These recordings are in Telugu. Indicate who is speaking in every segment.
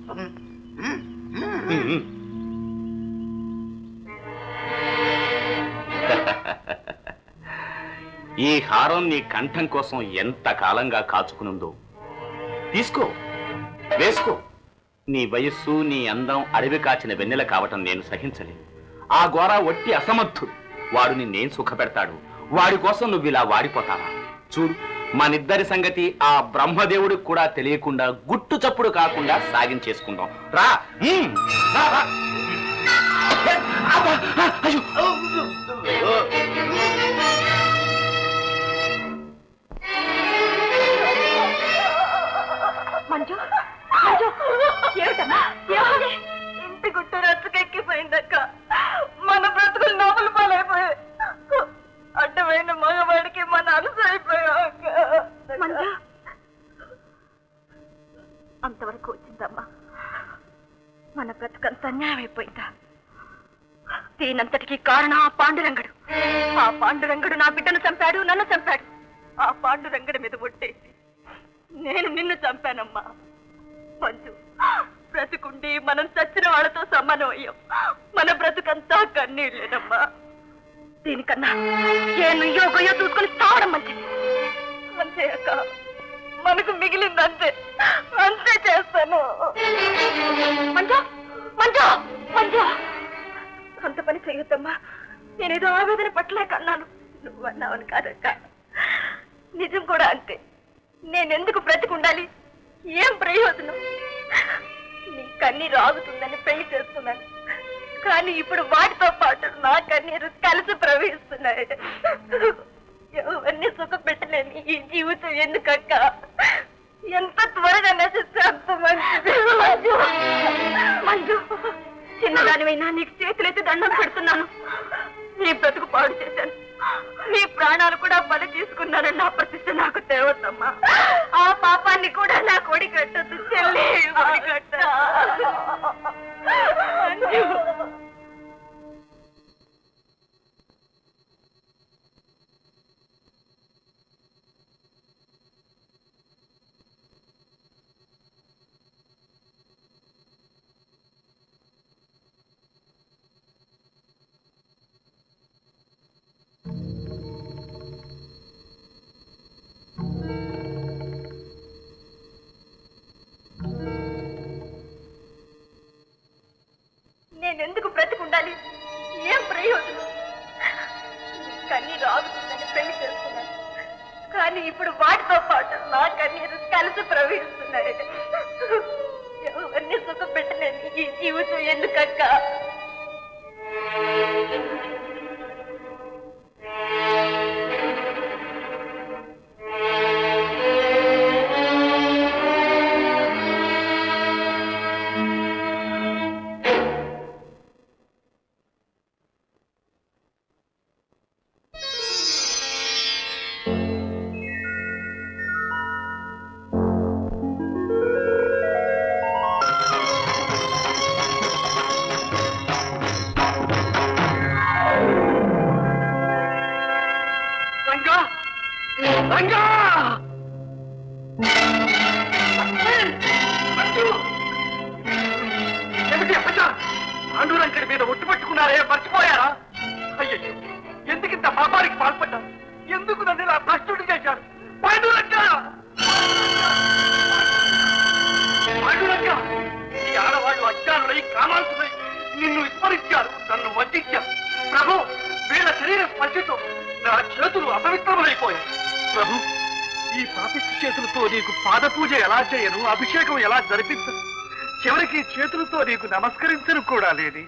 Speaker 1: ఈ హారం నీ కంఠం కోసం ఎంత కాలంగా కాచుకునుందో తీసుకో, వేసుకో. నీ వయస్సు, నీ అందం అడవి కాచిన వెన్నెల కావటం నేను సహించలేను. ఆ ఘోర ఒట్టి అసమర్థుడు. వాడు నిన్నేం సుఖపెడతాడు? వాడి కోసం నువ్వు ఇలా వాడిపోతావా? చూడు, మనిద్దరి సంగతి ఆ బ్రహ్మదేవుడికి కూడా తెలియకుండా గుట్టు చప్పుడు కాకుండా సాగించేసుకుందాం. రా.
Speaker 2: మంజు, ఇంటి గుట్టు రచ్చకెక్కిపోయిందక్క. మన బ్రతుకులు నవ్వులు పాలైపోయాయి. అడ్డమైన మగవాడికి మన అలసు అయిపోయాక. అంతవరకు వచ్చిందమ్మా. మన బ్రతుకంత అన్యాయం అయిపోయిందా? దీనంతటికీ కారణం ఆ పాండురంగడు. ఆ పాండురంగడు నా బిడ్డను చంపాడు, నన్ను చంపాడు. ఆ పాండురంగడి మీద ఒట్టేసి నేను నిన్ను చంపానమ్మా. మంజు, బ్రతుకుండి మనం చచ్చిన వాళ్ళతో సమానం అయ్యాం. మన బ్రతుకంతా కన్నీళ్ళేనమ్మా. దీనికన్నా ఏ నుయ్యో గొయ్యో చూసుకుని తావడం మంచిది. అంతే అక్క, మనకు మిగిలింది అంతే. అంతే చేస్తాను. మంజు, మంజు, మంజు, అంత పని చేయొద్దమ్మా. నేనేదో ఆవేదన పట్టలేక అన్నాను. నువ్వు అన్నావని కాదక్క, నిజం కూడా అంతే. నేనెందుకు బ్రతికుండాలి? ఏం ప్రయోజనం? నీ కన్నీరు ఆగుతుందని పెళ్లి చేస్తున్నాను. కానీ ఇప్పుడు వాటితో పాటు నా కన్నీరు కలిసి ప్రవహిస్తున్నాయి. ఎవరిని సుఖ పెట్టలేని ఈ జీవితం ఎందుకక్క? ఎంత త్వరగా నశిస్తే అంత మంచిది. మంజు, చిన్నదానివైనా నీకు చేతులైతే దండం పెడుతున్నాను. నీ బ్రతుకు పాడు చేశాను. నీ ప్రాణాలు కూడా బలి తీసుకున్నానని నా ప్రతిష్ట నాకు తేవద్దమ్మా. ఆ పాపాన్ని కూడా నా కొడి కట్టద్దు చెల్లి. కట్ట నేనెందుకు బ్రతికుండాలి? ఏం ప్రయోజనం? కన్నీరు ఆగుతుందని పెళ్లి చేస్తున్నాను. కానీ ఇప్పుడు వాటితో పాటు నా కన్నీరు కలిసి ప్రవహిస్తున్నాయి. ఎవరిని సుఖం పెట్టలేని ఈ జీవితం ఎందుకక్క? పాండురంగడి మీద ఒట్టు పట్టుకున్నారే, మర్చిపోయారా? అయ్యో, ఎందుకింత పాపానికి పాల్పడ్డారు? ఎందుకు నన్ను ఇలా భ్రష్టుడు చేశారు? పాండురంగ, పాండురంగ, ఈ ఆడవాళ్ళు అజ్ఞానులై కామాల్సులై నిన్ను విస్మరించారు, నన్ను వంచారు. ప్రభు, వీళ్ళ శరీర స్పర్శతో నా చేతులు అపవిత్రములైపోయాయి. ప్రభు, ఈ పాపిష్టి చేతులతో నీకు పాదపూజ ఎలా చేయను, అభిషేకం ఎలా జరిపించను, చివరికి చేతులతో నీకు నమస్కరించను కూడా లేని.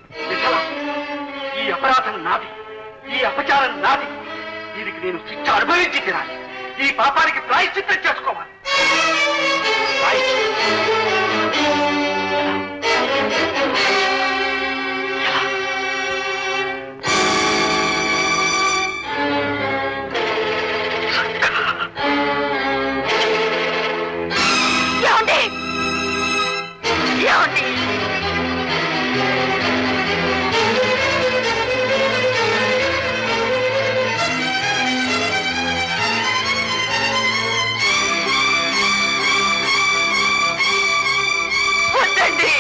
Speaker 2: ఈ అపరాధం నాది, ఈ అపచారం నాది. దీనికి నేను శిక్ష అనుభవించి తినాలి. ఈ పాపానికి ప్రాయశ్చిత్తం చేసుకోవాలి. వద్దండి,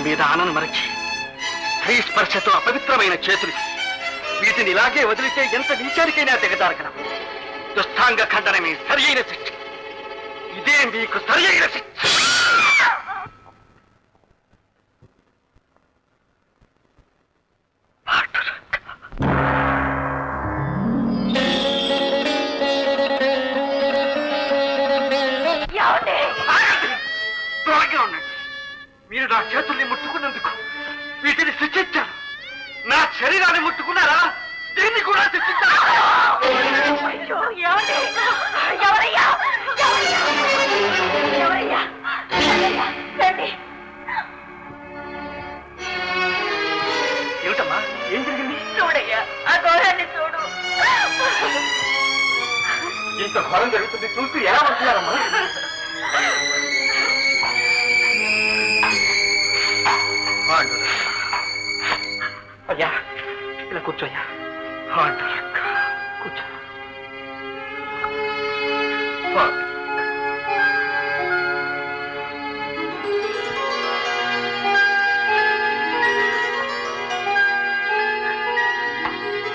Speaker 3: మీద ఆనను మరచి స్త్రీ స్పర్శతో అపవిత్రమైన చేతులు వీటిని ఇలాగే వదిలితే ఎంత నీచానికైనా దిగజారగలం. దుష్టాంగ ఖండనమే సరి అయిన శిక్ష. ఇదే మీకు సరి అయిన శిక్ష. దూరంగా ఉండండి. మీరు నా చేతుల్ని ముట్టుకున్నందుకు వీటిని శిక్షించారు. నా శరీరాన్ని ముట్టుకున్నారా, దీన్ని కూడా శిక్షించారు.
Speaker 2: అయ్యో, ఏమండి? ఎవరయ్యా? ఎవరయ్యా? ఎవరయ్యా? ఎవరయ్యా? రండి.
Speaker 3: ఏమిటమ్మా, ఏం జరిగింది?
Speaker 2: చూడయ్యా, ఆ ఘోరాన్ని చూడు.
Speaker 3: ఇంత ఘోరం జరుగుతుంది చూస్తూ ఎలా వస్తున్నారమ్మా? అయ్యా, ఇలా కూర్చోయ్యా. కూర్చో.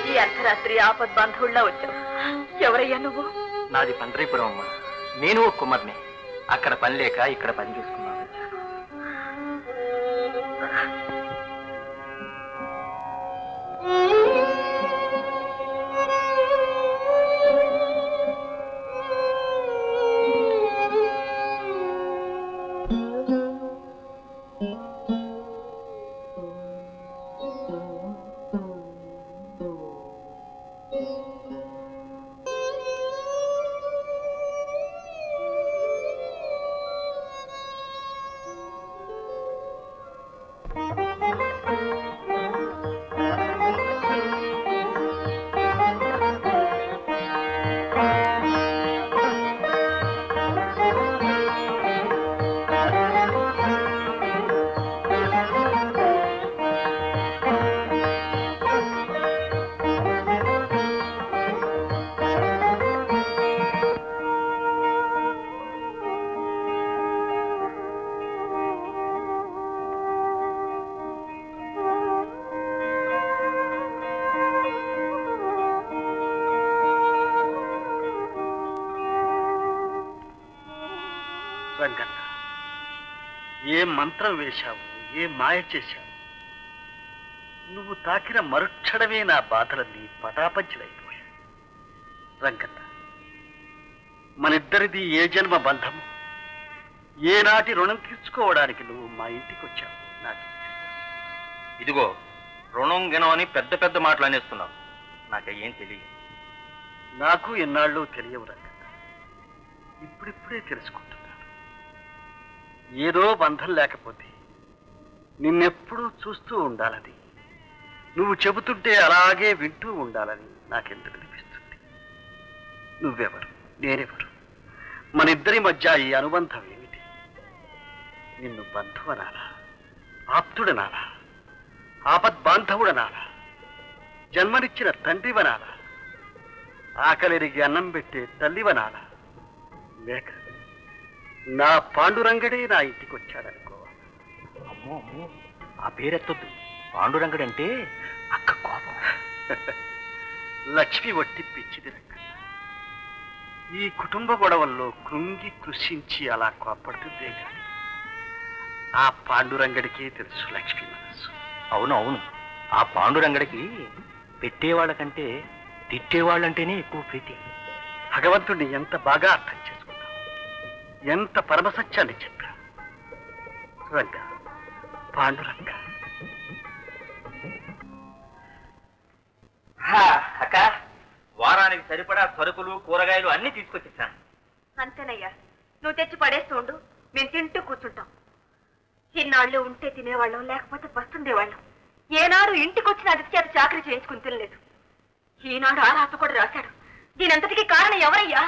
Speaker 2: ఈ అర్ధరాత్రి ఆపద్ బంధువుల్లా వచ్చావు. ఎవరయ్యా నువ్వు?
Speaker 3: నాది పండ్రీపురం అమ్మా. నేను ఒక కుమ్మర్ని. అక్కడ పని లేక ఇక్కడ పని చూసుకున్నాను. రంగన్న, ఏ మంత్రం వేశావు, ఏ మాయ చేశావు? నువ్వు తాకిన మరుక్షణమే నా బాధలన్నీ పటాపంచలైపోయాయి. రంగన్న, మనిద్దరిది ఏ జన్మ బంధము, ఏనాటి రుణం తీర్చుకోవడానికి నువ్వు మా ఇంటికి వచ్చావు. నాకు
Speaker 4: ఇదిగో రుణం గిణం అని పెద్ద పెద్ద మాటలు అనేస్తున్నావు. నాకేం తెలియదు.
Speaker 3: నాకు ఎన్నాళ్ళు తెలియవు రంగన్న, ఇప్పుడిప్పుడే తెలుసుకుంటున్నాను. ఏదో బంధం లేకపోతే నిన్నెప్పుడూ చూస్తూ ఉండాలని, నువ్వు చెబుతుంటే అలాగే వింటూ ఉండాలని నాకెందుకు అనిపిస్తుంది. నువ్వెవరు, నేనెవరు? మన ఇద్దరి మధ్య ఈ అనుబంధం ఏమిటి? నిన్ను బంధువనాలా, ఆప్తుడనాలా, ఆపద్బాంధవుడనాలా, జన్మనిచ్చిన తండ్రివనాలా, ఆకలిరిగి అన్నం పెట్టే తల్లివనాలా, లేక నా పాండురంగడే నా ఇంటికి వచ్చాడనుకోవాలి?
Speaker 4: అమ్మో అమ్మో, ఆ పేరెత్తొద్దు. పాండురంగడంటే అక్క కోపం.
Speaker 3: లక్ష్మి వట్టి పిచ్చిది రంగ. ఈ కుటుంబ గొడవల్లో కృంగి కృషించి అలా కోపడుతుందే కానీ ఆ పాండురంగడికే తెలుసు లక్ష్మి మనసు.
Speaker 4: అవును అవును, ఆ పాండురంగడికి పెట్టేవాళ్ళకంటే తిట్టేవాళ్ళంటేనే ఎక్కువ ప్రీతి.
Speaker 3: భగవంతుడిని ఎంత బాగా అర్థం చేసుకున్నావు, ఎంత పరమసత్యాన్ని చెప్పా. రంగ, పాండురంగ.
Speaker 4: అక్క, వారానికి సరిపడా సరుకులు కూరగాయలు అన్ని తీసుకొచ్చేసాను.
Speaker 2: అంతేనయ్యా, నువ్వు తెచ్చి పడేస్తూ ఉండు, మేము తింటూ కూర్చుంటాం. ఇన్నాళ్ళు ఉంటే తినేవాళ్ళం, లేకపోతే పస్తుండేవాళ్ళం. ఏనాడు ఇంటికి వచ్చిన అతిథి చేత చాకరీ చేయించుకుని తినలేదు. ఈనాడు ఆ రాత కూడా రాశాడు. దీనంతటికీ కారణం ఎవరయ్యా?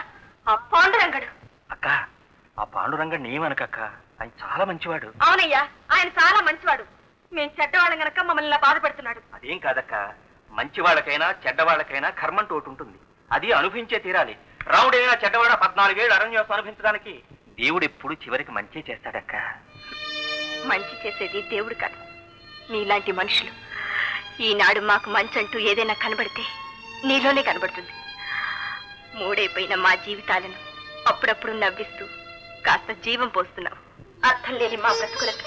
Speaker 2: ఆ పాండురంగడు.
Speaker 4: అక్క, ఆ పాండురంగడిని ఏమనకక్క, ఆయన చాలా మంచివాడు.
Speaker 2: అవునయ్యా, ఆయన చాలా మంచివాడు. మేము చెడ్డవాళ్ళం గనక మమ్మల్ని ఇలా బాధ పెడుతున్నాడు.
Speaker 4: అదేం కాదక్క, మంచి వాళ్ళకైనా చెడ్డవాళ్ళకైనా కర్మంటూ ఒకటి ఉంటుంది. అది అనుభవించే తీరాలి. రాముడైనా చెడ్డవాడ 14 ఏళ్ళు అరణ్యవాసం అనుభవించడానికి దేవుడు ఎప్పుడు చివరికి మంచి చేస్తాడక్క.
Speaker 2: మంచి చేసేది దేవుడు కాదు, నీలాంటి మనుషులు. ఈనాడు మాకు మంచి అంటూ ఏదైనా కనబడితే నీలోనే కనబడుతుంది. మూడైపోయిన మా జీవితాలను అప్పుడప్పుడు నవ్విస్తూ కాస్త జీవం పోస్తున్నావు. అర్థం లేని మా బ్రతుకులకు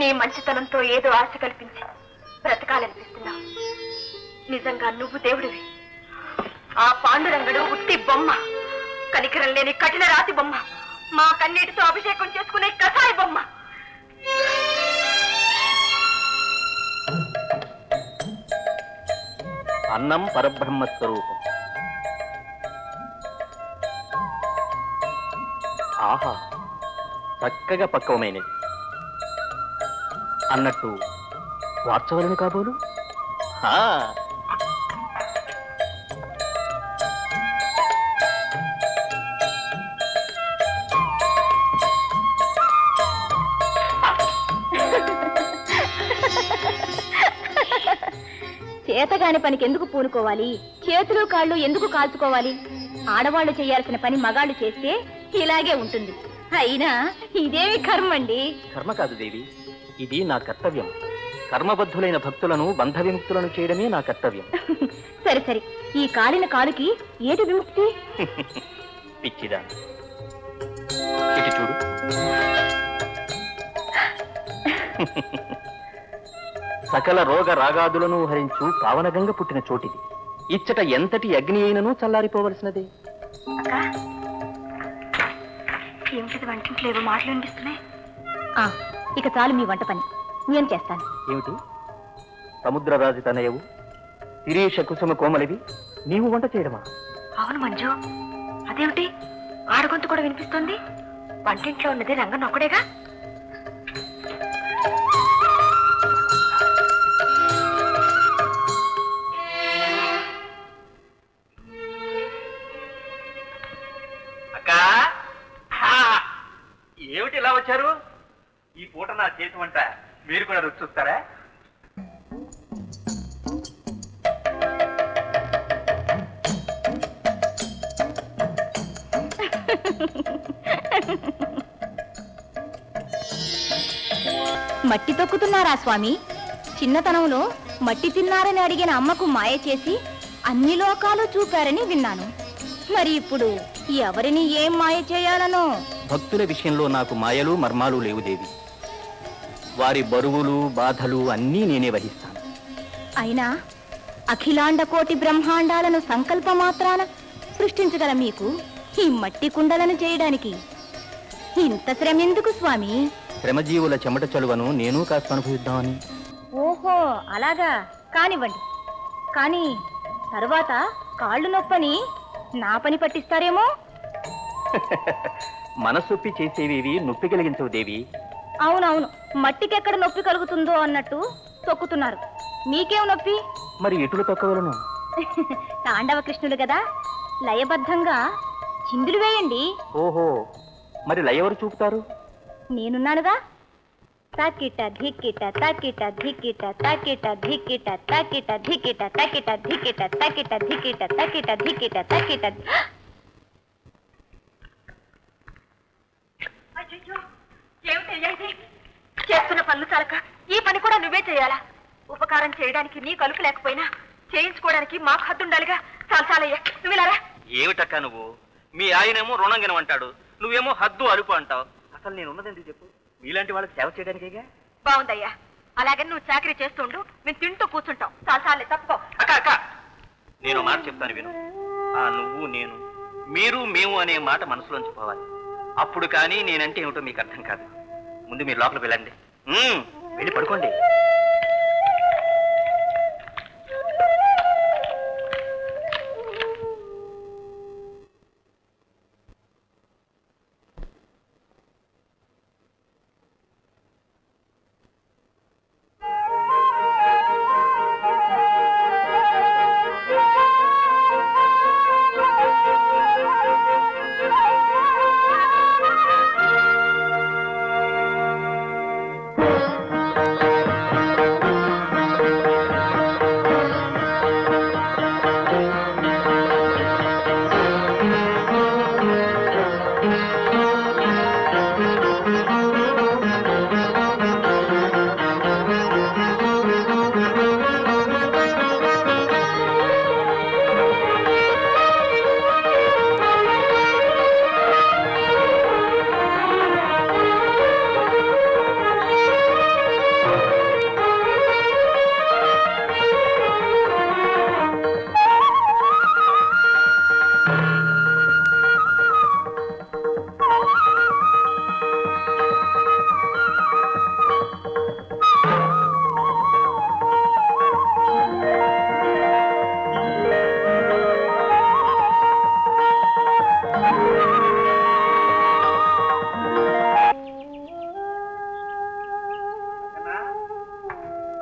Speaker 2: నీ మంచితనంతో ఏదో ఆశ కల్పించి బ్రతకాలనిపిస్తున్నావు. నిజంగా నువ్వు దేవుడివి. ఆ పాండురంగడు ఉత్తి బొమ్మ, కనికరం లేని కఠిన రాతి బొమ్మ, మా కన్నీటితో అభిషేకం చేసుకునే కషాయ బొమ్మ.
Speaker 4: అన్నం పరబ్రహ్మ స్వరూపం. ఆహా, చక్కగా పక్వమైనది. అన్నట్టు వార్చవలను కాబోలు.
Speaker 5: చేతగాని పనికి ఎందుకు పూనుకోవాలి? చేతులు కాళ్ళు ఎందుకు కాల్చుకోవాలి? ఆడవాళ్లు చేయాల్సిన పని మగాళ్ళు చేస్తే ఇలాగే ఉంటుంది. అయినా ఇదేమి కర్మండి?
Speaker 4: కర్మ కాదు దేవి, ఇది నా కర్తవ్యం. కర్మబద్ధులైన భక్తులను బంధ విముక్తులను చేయడమే నా కర్తవ్యం.
Speaker 5: సరే సరే, ఈ కాలిన కాలుకి ఏటి విముక్తి?
Speaker 4: పిచ్చిదా, ఇటు చూడు. సకల రోగ రాగాదులను హరించు పావనగంగ పుట్టిన చోటిది. ఇచ్చట ఎంతటి అగ్ని అయినను చల్లారిపోవలసినదే.
Speaker 2: ఏమిటిది వంటింట్లో ఏవో మాటలు వినిపిస్తున్నాయి.
Speaker 5: ఇక చాలు మీ వంట పని, నేను చేస్తాను.
Speaker 4: ఏమిటి? సముద్రరాజు తనయవు, శిరీష కుసుమ కోమలివి, నీవు వంట చేయడమా?
Speaker 2: అవును మంజు, అదేమిటి ఆడగొంతు కూడా వినిపిస్తుంది? వంటింట్లో ఉన్నది రంగన్ ఒక్కడేగా.
Speaker 4: ఏమిటి ఇలా వచ్చారు? ఈ పూట నా చేతి వంట మీరు కూడా రుచి చూస్తారా?
Speaker 5: మట్టి తొక్కుతున్నారా స్వామి? చిన్నతనంలో మట్టి తిన్నారని అడిగిన అమ్మకు మాయ చేసి అన్ని లోకాలు చూపారని విన్నాను. మరి ఇప్పుడు ఎవరిని ఏం మాయ చేయాలనో?
Speaker 4: భక్తుల విషయంలో నాకు మాయలు మర్మాలు లేవు దేవి. వారి బరువులు బాధలు అన్నీ నేనే వహిస్తాను.
Speaker 5: అయినా అఖిలాండ కోటి బ్రహ్మాండాలను సంకల్ప మాత్రాన సృష్టించగల మీకు ఈ మట్టి కుండలను చేయడానికి ఇంత శ్రమ ఎందుకు స్వామి?
Speaker 4: శ్రమజీవుల చెమట చలువను నేను కాస్త అనుభవిద్దామని.
Speaker 5: ఓహో అలాగా, కానివ్వండి. కానీ తరువాత కాళ్ళు నొప్పని నా పని పట్టిస్తారేమో.
Speaker 4: మనసొప్పి చేసేవి నొప్పి కలిగించవు దేవి.
Speaker 5: అవునవును, మట్టికెక్కడ నొప్పి కలుగుతుందో అన్నట్టు తొక్కుతున్నారు. మీకేం నొప్పి?
Speaker 4: మరి ఎటులు తొక్కవలను?
Speaker 5: తాండవ కృష్ణులు కదా, లయబద్ధంగా చిందులు వేయండి.
Speaker 4: ఓహో, మరి లయెవరు చూపుతారు?
Speaker 5: నేనున్నానుగా. తాకిట ధిక్కిట తాకిట ధిక్కిట తాకిట ధిక్కిట తాకిట ధిక్కిట తాకిట ధిక్కిట తాకిట ధిక్కిట తాకిట ధిక్కిట తాకిట.
Speaker 2: చేస్తున్న పనులు చాలక ఈ పని కూడా నువ్వే చేయాలా? ఉపకారం చేయడానికి నీ కలుపు లేకపోయినా చేయించుకోవడానికి మాకు హద్దు ఉండాలిగా. చాలయ్యా, నువ్వు ఇలారా.
Speaker 4: ఏమిటక్క నువ్వు? మీ ఆయనేమో రుణంగినం అంటాడు, నువ్వేమో హద్దు అరుపు అంటావు. అసలు నేను ఉన్నదేంటి చెప్పు? మీలాంటి వాళ్ళకి సేవ చేయడానికేగా.
Speaker 2: బాగుందయ్యా, అలాగని నువ్వు చాకరీ చేస్తుండు, మేము తింటూ కూర్చుంటాం. చాలే తప్పుకో.
Speaker 4: అక్క నేను మాట చెప్తాను విను. ఆ నువ్వు నేను మీరు మేము అనే మాట మనసులోంచి పోవాలి. అప్పుడు కానీ నేనంటే ఏమిటో మీకు అర్థం కాదు. ముందు మీరు లోపలికి వెళ్ళండి, వెళ్ళి పడుకోండి.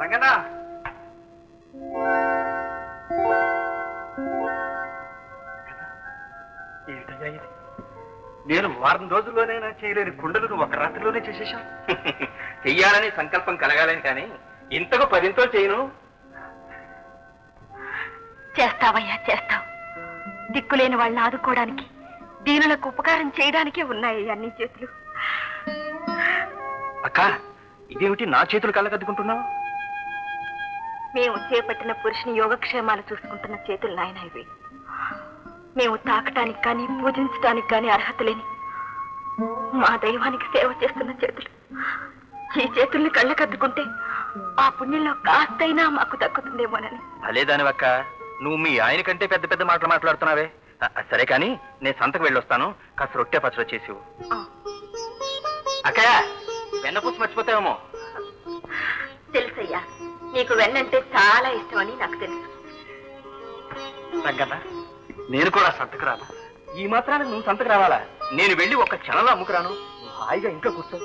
Speaker 3: రంగనా, ఏంటయ్యా ఇది? నేను వారం రోజుల్లోనైనా చేయలేని కుండలు నువ్వు ఒక రాత్రిలోనే చేసేశావు.
Speaker 4: చెయ్యాలని సంకల్పం కలగాలని కానీ ఇంతకు 10 చేయను.
Speaker 2: చేస్తావయ్యా, చేస్తావు. దిక్కులేని వాళ్ళని ఆదుకోవడానికి, దీనులకు ఉపకారం చేయడానికే ఉన్నాయి అన్ని చేతులు.
Speaker 4: అక్క, ఇదేమిటి నా చేతులు కళ్ళకద్దుకుంటున్నావు?
Speaker 2: మేము చేపట్టిన పురుషుని యోగక్షేమాలు చూసుకుంటున్న చేతులు నాయన ఇవి. మేము తాకటానికి కానీ పూజించడానికి కానీ అర్హత లేని మా దైవానికి సేవ చేస్తున్న చేతులు. ఈ చేతుల్ని కళ్ళకద్దుకుంటే ఆ పుణ్యంలో కాస్తైనా మాకు దక్కుతుందేమోనని.
Speaker 4: అలేదానివక్క, నువ్వు మీ ఆయన కంటే పెద్ద పెద్ద మాటలు మాట్లాడుతున్నావే. సరే కానీ నేను సంతకు వెళ్ళొస్తాను, కాస్త రొట్టె పచ్చడి చేసివు. అక్కయ్య, వెన్నపూసి మర్చిపోతావేమో.
Speaker 2: తెలుసయ్యా, నీకు వెన్నంటే చాలా ఇష్టమని నాకు తెలుసు.
Speaker 3: రంగన్న, నేను కూడా సంతకు రాను.
Speaker 4: ఈ మాత్రానికి నువ్వు సంతకు రావాలా? నేను వెళ్ళి ఒక్క క్షణంలో అమ్ముకురాను. నువ్వు హాయిగా ఇంట్లో కూర్చో.